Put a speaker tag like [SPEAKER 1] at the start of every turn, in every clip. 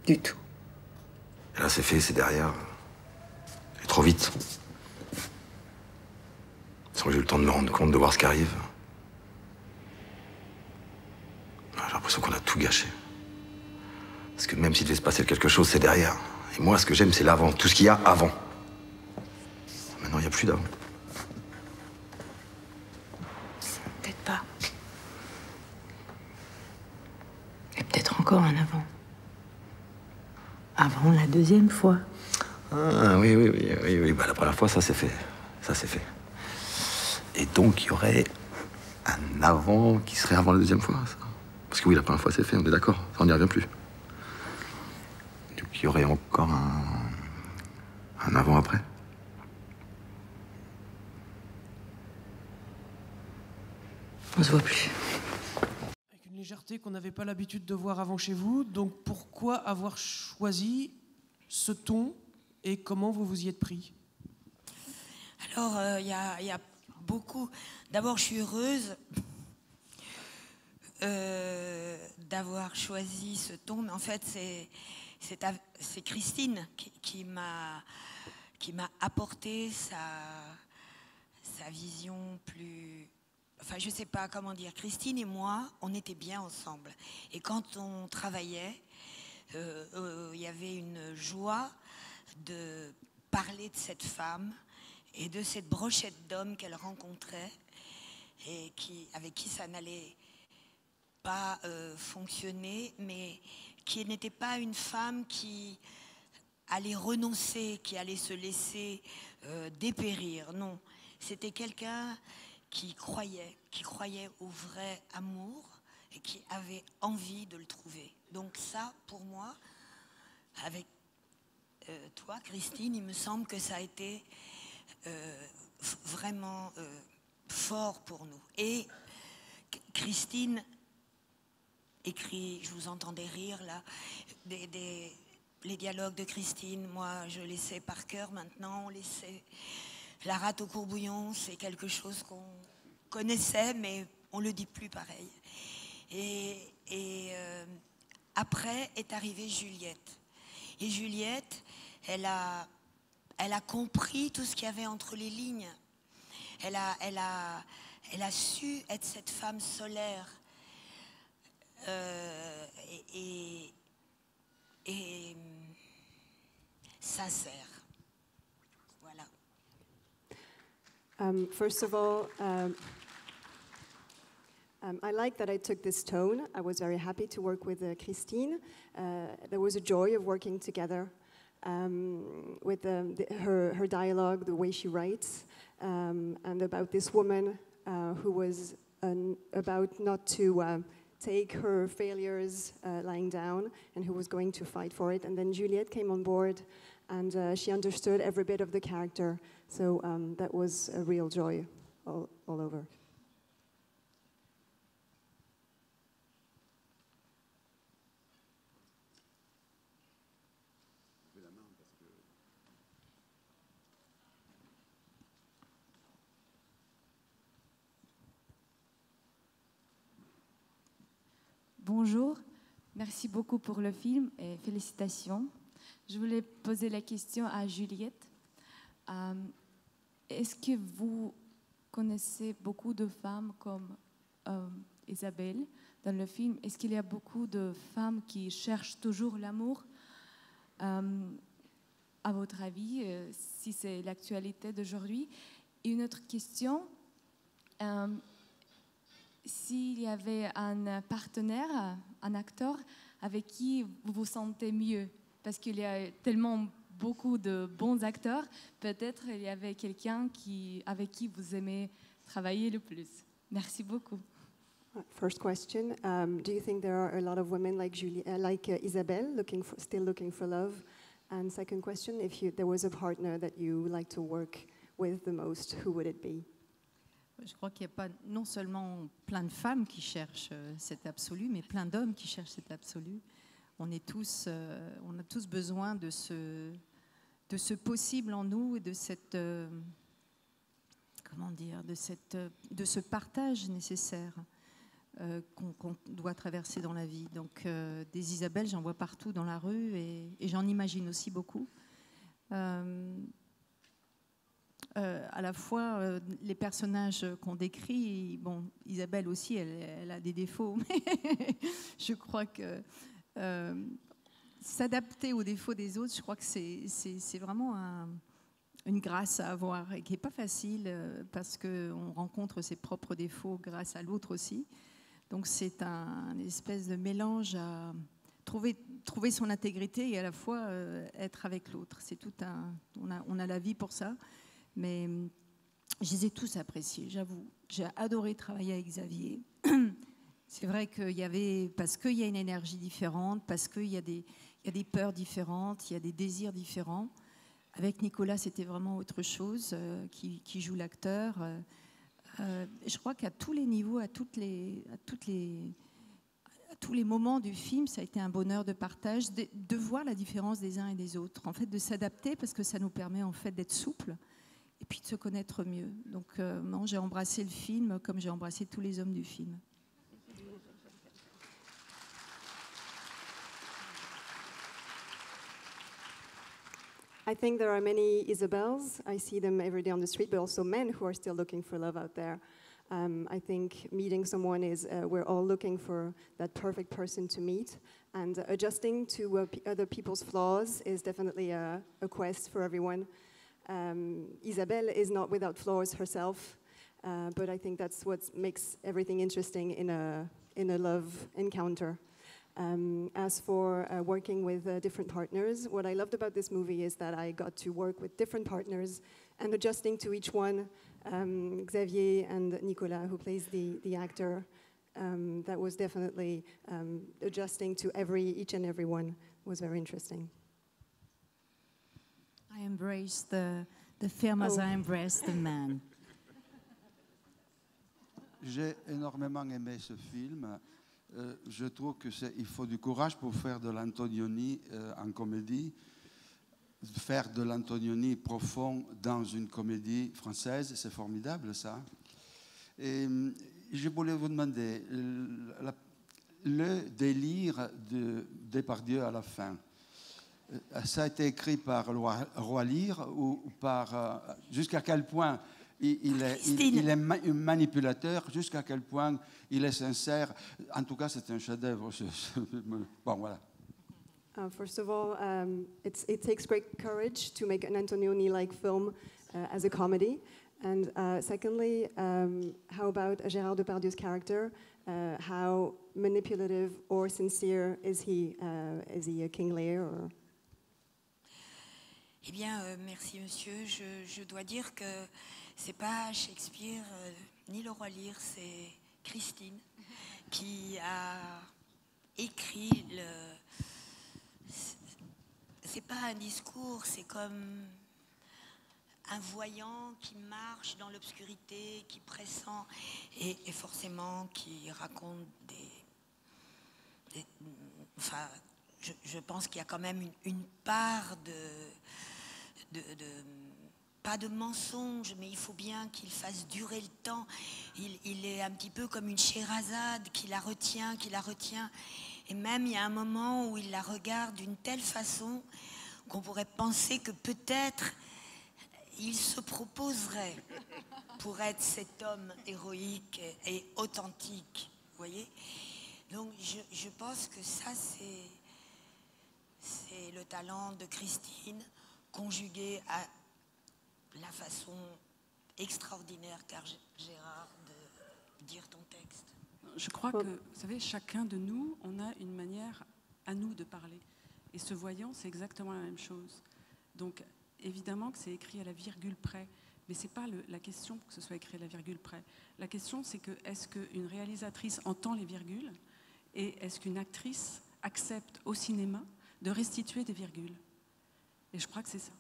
[SPEAKER 1] Du tout.
[SPEAKER 2] Et là, c'est fait, c'est derrière. Et trop vite. Sans que j'ai eu le temps de me rendre compte, de voir ce qui arrive. J'ai l'impression qu'on a tout gâché. Parce que même s'il devait se passer quelque chose, c'est derrière. Et moi, ce que j'aime, c'est l'avant. Tout ce qu'il y a avant. Maintenant, il n'y a plus d'avant.
[SPEAKER 1] Peut-être pas. Et peut-être encore un avant. Avant la deuxième fois.
[SPEAKER 2] Ah, oui. Bah, la première fois, ça c'est fait. Ça c'est fait. Et donc, il y aurait un avant qui serait avant la deuxième fois, ça. Parce que oui, la première fois, c'est fait, on est d'accord. Ça, on n'y revient plus. Donc, il y aurait encore un avant après.
[SPEAKER 1] On se voit plus.
[SPEAKER 3] Avec une légèreté qu'on n'avait pas l'habitude de voir avant chez vous. Donc, pourquoi avoir choisi ce ton et comment vous vous y êtes pris?
[SPEAKER 4] Alors, il y a beaucoup... D'abord, je suis heureuse d'avoir choisi ce ton, mais en fait, c'est Christine qui m'a apporté sa vision plus... Enfin, je ne sais pas comment dire. Christine et moi, on était bien ensemble. Et quand on travaillait, il y avait une joie de parler de cette femme et de cette brochette d'hommes qu'elle rencontrait et avec qui ça n'allait pas fonctionner, mais qui n'était pas une femme qui allait renoncer, qui allait se laisser dépérir. Non, c'était quelqu'un qui croyait au vrai amour et qui avait envie de le trouver. Donc ça, pour moi, avec toi, Christine, il me semble que ça a été vraiment fort pour nous. Et Christine écrit, je vous entendais rire là, les dialogues de Christine, moi je les sais par cœur maintenant, on les sait. La rate au courbouillon, c'est quelque chose qu'on connaissait, mais on ne le dit plus pareil. Et après est arrivée Juliette. Et Juliette, elle a compris tout ce qu'il y avait entre les lignes. Elle a su être cette femme solaire et sincère. Voilà.
[SPEAKER 5] First of all, I like that I took this tone. I was very happy to work with Christine. There was a joy of working together with her dialogue, the way she writes, and about this woman who was about not to take her failures lying down and who was going to fight for it. And then Juliette came on board and she understood every bit of the character. So that was a real joy all over.
[SPEAKER 6] Bonjour, merci beaucoup pour le film et félicitations. Je voulais poser la question à Juliette. Est-ce que vous connaissez beaucoup de femmes comme Isabelle dans le film? Est-ce qu'il y a beaucoup de femmes qui cherchent toujours l'amour? À votre avis, si c'est l'actualité d'aujourd'hui? Et une autre question, s'il y avait un partenaire, un acteur, avec qui vous vous sentez mieux, parce qu'il y a tellement beaucoup de bons acteurs, peut-être il y avait quelqu'un avec qui vous aimez travailler le plus. Merci beaucoup.
[SPEAKER 5] First question, do you think there are a lot of women like Isabelle still looking for love? And second question, if there was a partner that you would like to work with the most, who would it be?
[SPEAKER 7] Je crois qu'il n'y a pas non seulement plein de femmes qui cherchent cet absolu, mais plein d'hommes qui cherchent cet absolu. On a tous besoin de ce possible en nous et de cette comment dire, de ce partage nécessaire. qu'on doit traverser dans la vie. Donc des Isabelle, j'en vois partout dans la rue et j'en imagine aussi beaucoup. À la fois, les personnages qu'on décrit, bon, Isabelle aussi, elle a des défauts, mais je crois que s'adapter aux défauts des autres, je crois que c'est vraiment une grâce à avoir et qui n'est pas facile parce qu'on rencontre ses propres défauts grâce à l'autre aussi. Donc c'est un espèce de mélange à trouver son intégrité et à la fois être avec l'autre. C'est tout on a la vie pour ça, mais je les ai tous appréciés, j'avoue. J'ai adoré travailler avec Xavier. C'est vrai parce qu'il y a une énergie différente, parce qu'il y a des peurs différentes, il y a des désirs différents. Avec Nicolas, c'était vraiment autre chose, qui joue l'acteur. Je crois qu'à tous les niveaux, à tous les moments du film, ça a été un bonheur de partage, de voir la différence des uns et des autres. En fait, de s'adapter parce que ça nous permet en fait d'être souple et puis de se connaître mieux. Donc, non, j'ai embrassé le film comme j'ai embrassé tous les hommes du film.
[SPEAKER 5] I think there are many Isabels. I see them every day on the street, but also men who are still looking for love out there. I think meeting someone we're all looking for that perfect person to meet, and adjusting to other people's flaws is definitely a quest for everyone. Isabelle is not without flaws herself, but I think that's what makes everything interesting in a love encounter. As for working with different partners, what I loved about this movie is that I got to work with different partners and adjusting to each one. Xavier and Nicolas, who plays the actor, that was definitely adjusting to each and every one was very interesting.
[SPEAKER 7] I embrace the film as I embrace the man.
[SPEAKER 8] J'ai énormément aimé ce film. Je trouve qu'il faut du courage pour faire de l'Antonioni en comédie. Faire de l'Antonioni profond dans une comédie française, c'est formidable ça. Et je voulais vous demander, le délire de Depardieu à la fin, ça a été écrit par Roi Lear ou par... jusqu'à quel point il est manipulateur, jusqu'à quel point il est sincère. En tout cas, c'est un chef-d'œuvre. Bon, voilà.
[SPEAKER 5] First of all, it takes great courage to make an Antonioni-like film as a comedy. And secondly, how about Gérard Depardieu's character? How manipulative or sincere is he? Is he a King Lear? Or...
[SPEAKER 4] Eh bien, merci monsieur. Je dois dire que c'est pas Shakespeare ni le Roi Lear, c'est Christine qui a écrit c'est pas un discours, c'est comme un voyant qui marche dans l'obscurité, qui pressent et forcément qui raconte enfin, je pense qu'il y a quand même une part pas de mensonge, mais il faut bien qu'il fasse durer le temps. Il est un petit peu comme une Scheherazade qui la retient. Et même, il y a un moment où il la regarde d'une telle façon qu'on pourrait penser que peut-être il se proposerait pour être cet homme héroïque et authentique. Vous voyez ? Donc, je pense que ça, c'est le talent de Christine conjugué à la façon extraordinaire qu'a Gérard de dire ton texte.
[SPEAKER 9] Je crois que, vous savez, chacun de nous, on a une manière à nous de parler. Et ce voyant, c'est exactement la même chose. Donc, évidemment que c'est écrit à la virgule près, mais ce n'est pas la question que ce soit écrit à la virgule près. La question, c'est que est-ce qu'une réalisatrice entend les virgules et est-ce qu'une actrice accepte au cinéma de restituer des virgules? Et je crois que c'est ça.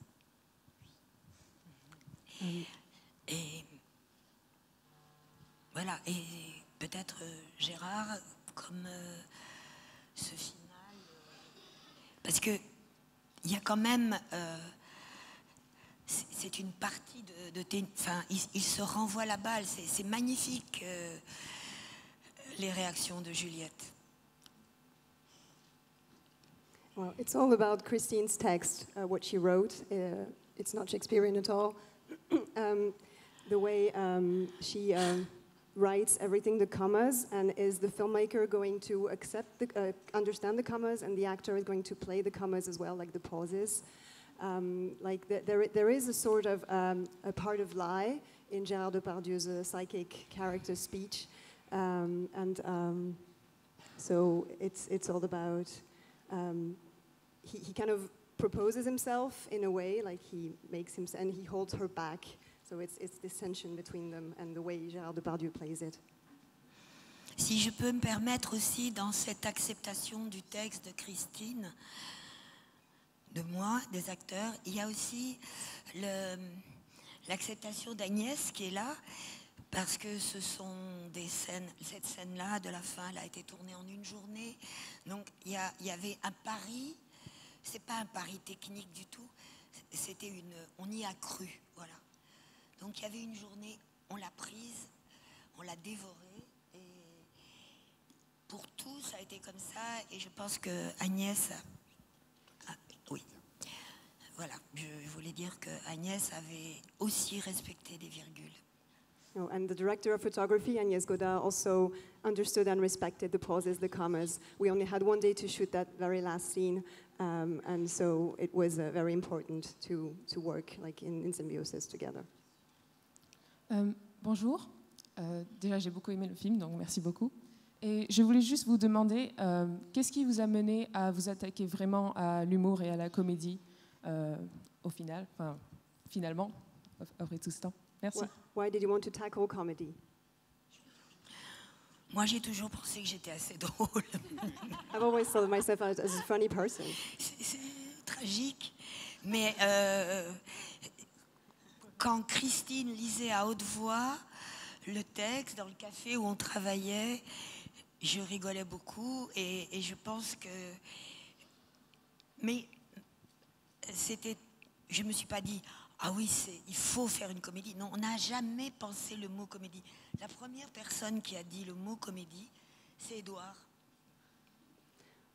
[SPEAKER 4] Et voilà, et peut-être Gérard, comme ce final, parce que il y a quand même, c'est une partie enfin, il se renvoie la balle, c'est magnifique. les réactions de Juliette.
[SPEAKER 5] Well, it's all about Christine's text, what she wrote. It's not Shakespearean at all. The way she writes everything, the commas, and is the filmmaker going to understand the commas, and the actor is going to play the commas as well, like the pauses. There is a sort of a part of lie in Gérard Depardieu's psychic character speech, so it's all about. He kind of proposes himself in a way, like he makes him, and he holds her back. So it's this tension between them and the way Gérard Depardieu plays it.
[SPEAKER 4] Si je peux me permettre aussi, dans cette acceptation du texte de Christine, de moi, des acteurs, il y a aussi l'acceptation d'Agnès qui est là, parce que ce sont des scènes, cette scène-là de la fin, elle a été tournée en une journée. Donc il y avait un pari. C'est pas un pari technique du tout, on y a cru, voilà. Donc il y avait une journée, on l'a prise, on l'a dévorée, et pour tout, ça a été comme ça, et je pense que Agnès, oui, voilà, je voulais dire que Agnès avait aussi respecté des virgules.
[SPEAKER 5] Oh, and the director of photography, Agnès Godard, also understood and respected the pauses, the commas. We only had one day to shoot that very last scene, and so it was very important to work like in symbiosis together.
[SPEAKER 10] Bonjour. Déjà, j'ai beaucoup aimé le film, donc merci beaucoup. Et je voulais juste vous demander, qu'est-ce qui vous a mené à vous attaquer vraiment à l'humour et à la comédie au final, finalement, après tout ce temps? Merci.
[SPEAKER 5] Why did you want to tackle comedy?
[SPEAKER 4] Moi, j'ai toujours pensé que j'étais assez drôle.
[SPEAKER 5] I've always thought of myself as a funny person.
[SPEAKER 4] C'est tragique, mais quand Christine lisait à haute voix le texte dans le café où on travaillait, je rigolais beaucoup et je pense que... Mais je me suis pas dit... Ah oui, il faut faire une comédie. Non, on n'a jamais pensé le mot comédie. La première personne qui a dit le mot comédie, c'est Édouard.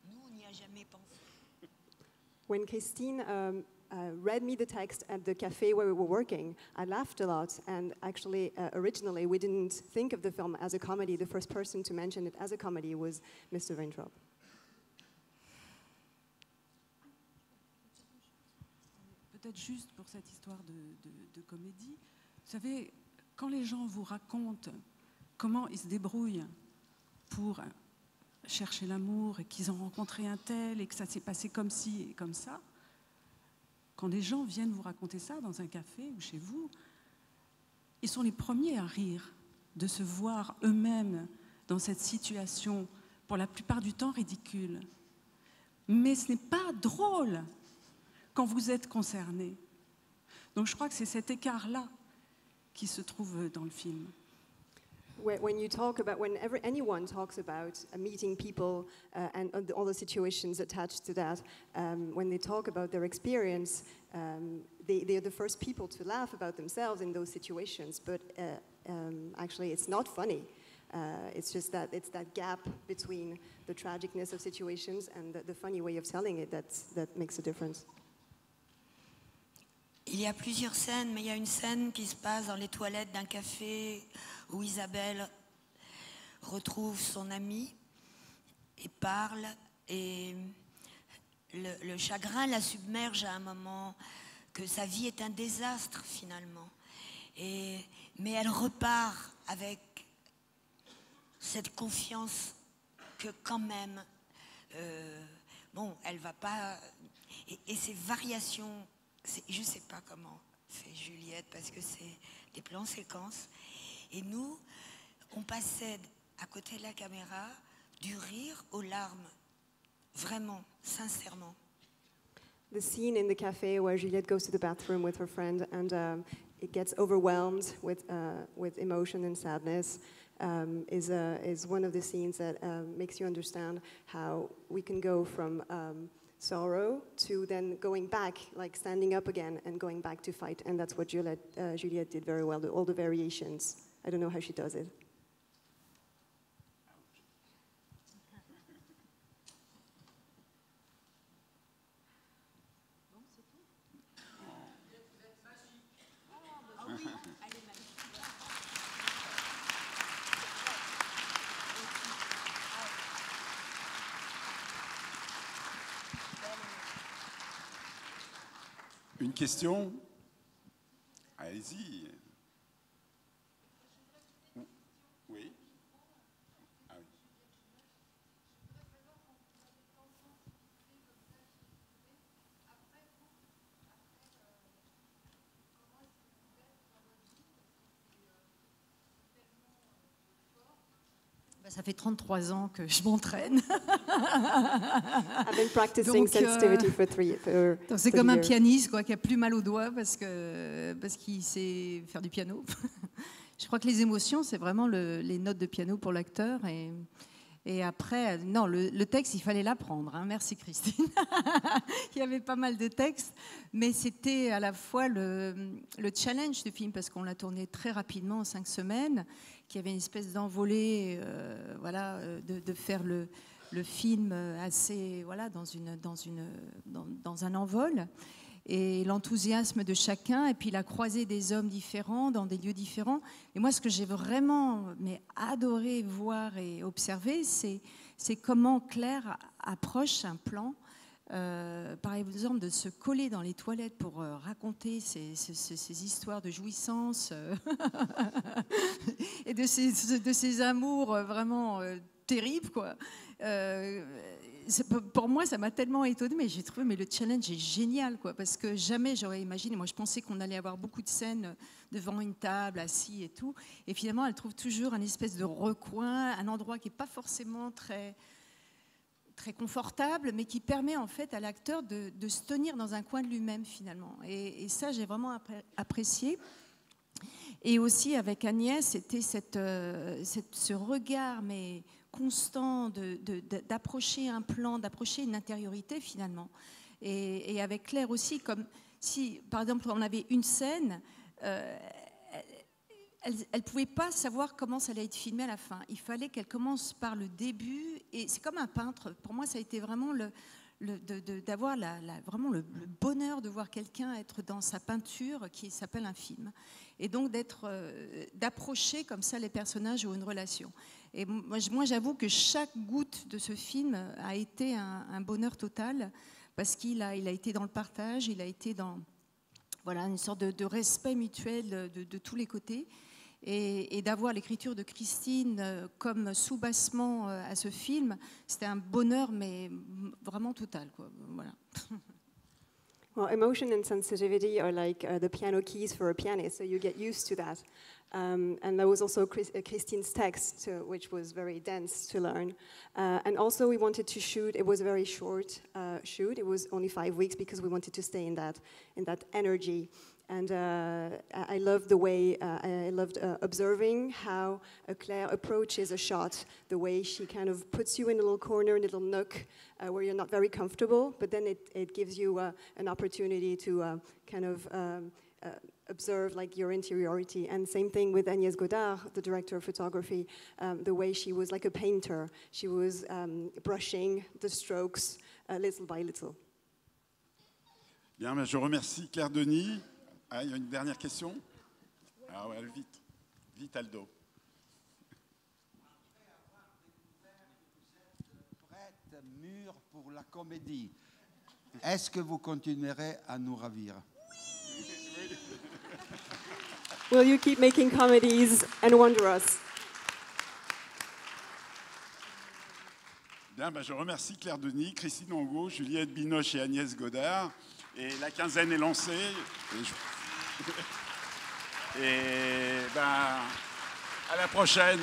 [SPEAKER 4] Nous, on n'y a jamais pensé.
[SPEAKER 5] When Christine read me the text at the cafe where we were working, I laughed a lot. And actually, originally, we didn't think of the film as a comedy. The first person to mention it as a comedy was Mr. Weintraub.
[SPEAKER 9] Peut-être juste pour cette histoire de comédie, vous savez, quand les gens vous racontent comment ils se débrouillent pour chercher l'amour et qu'ils ont rencontré un tel et que ça s'est passé comme ci et comme ça, quand les gens viennent vous raconter ça dans un café ou chez vous, ils sont les premiers à rire de se voir eux-mêmes dans cette situation, pour la plupart du temps ridicule. Mais ce n'est pas drôle quand vous êtes concerné. Donc je crois que c'est cet écart-là qui se trouve dans le film.
[SPEAKER 5] When anyone talks about meeting people and all the situations attached to that, when they talk about their experience, they are the first people to laugh about themselves in those situations. But actually, it's not funny. It's just that it's that gap between the tragicness of situations and the funny way of telling it that makes a difference.
[SPEAKER 4] Il y a plusieurs scènes, mais il y a une scène qui se passe dans les toilettes d'un café où Isabelle retrouve son ami et parle, et le chagrin la submerge à un moment, que sa vie est un désastre finalement. Mais elle repart avec cette confiance que quand même, elle va pas... Et ces variations... Je ne sais pas comment fait Juliette, parce que c'est des plans séquences. Et nous, on passait à côté de la caméra du rire aux larmes. Vraiment, sincèrement.
[SPEAKER 5] The scene in the cafe where Juliette goes to the bathroom with her friend and it gets overwhelmed with emotion and sadness is one of the scenes that makes you understand how we can go from sorrow to then going back, like standing up again and going back to fight. And that's what Juliette did very well, all the variations. I don't know how she does it.
[SPEAKER 11] Une question? Allez-y. Oui. Ah oui.
[SPEAKER 7] Ça fait 33 ans que je m'entraîne.
[SPEAKER 5] I've been practicing sensitivity for 3 years.
[SPEAKER 7] C'est comme un pianiste quoi, qui a plus mal aux doigts parce qu'il sait faire du piano. Je crois que les émotions, c'est vraiment les notes de piano pour l'acteur. Et après, non, le texte, il fallait l'apprendre. Hein. Merci Christine. Il y avait pas mal de textes, mais c'était à la fois le challenge du film, parce qu'on l'a tourné très rapidement, en 5 semaines, qu'il y avait une espèce d'envolée, de faire le film assez, dans un envol. Et l'enthousiasme de chacun, et puis la croisée des hommes différents dans des lieux différents. Et moi, ce que j'ai vraiment adoré voir et observer, c'est comment Claire approche un plan, par exemple, de se coller dans les toilettes pour raconter ces histoires de jouissance et de ces amours vraiment terribles, quoi. Pour moi, ça m'a tellement étonnée, mais j'ai trouvé le challenge est génial, quoi, parce que jamais j'aurais imaginé. Moi, je pensais qu'on allait avoir beaucoup de scènes devant une table, assis et tout, et finalement, elle trouve toujours un espèce de recoin, un endroit qui n'est pas forcément très confortable, mais qui permet en fait à l'acteur de se tenir dans un coin de lui-même finalement. Et ça, j'ai vraiment apprécié. Et aussi avec Agnès, c'était ce regard, mais constant d'approcher un plan, d'approcher une intériorité finalement. Et avec Claire aussi, comme si, par exemple, on avait une scène, elle ne pouvait pas savoir comment ça allait être filmé à la fin. Il fallait qu'elle commence par le début, et c'est comme un peintre. Pour moi, ça a été vraiment d'avoir vraiment le bonheur de voir quelqu'un être dans sa peinture qui s'appelle un film. Et donc d'approcher comme ça les personnages ou une relation. Et moi, j'avoue que chaque goutte de ce film a été un bonheur total, parce qu'il a été dans le partage, il a été dans une sorte de respect mutuel de tous les côtés. Et d'avoir l'écriture de Christine comme soubassement à ce film, c'était un bonheur, mais vraiment total, quoi. Voilà.
[SPEAKER 5] Well, emotion and sensitivity are like the piano keys for a pianist, so you get used to that. And there was also Christine's text, which was very dense to learn. And also we wanted to shoot, it was a very short shoot, it was only 5 weeks because we wanted to stay in that energy. And I loved the way, I loved observing how Claire approaches a shot, the way she kind of puts you in a little corner, a little nook where you're not very comfortable, but then it gives you an opportunity to kind of observe like your interiority. And same thing with Agnès Godard, the director of photography, the way she was like a painter. She was brushing the strokes little by little.
[SPEAKER 11] Bien, mais je remercie Claire Denis. Ah, il y a une dernière question? Ah ouais, vite. Vite, Aldo.
[SPEAKER 8] Prête, mûre pour la comédie. Est-ce que vous continuerez à nous ravir?
[SPEAKER 5] Will you keep making comedies and wonder us?
[SPEAKER 11] Bien, ben, je remercie Claire Denis, Christine Angot, Juliette Binoche et Agnès Godard. Et la quinzaine est lancée. Et ben, à la prochaine.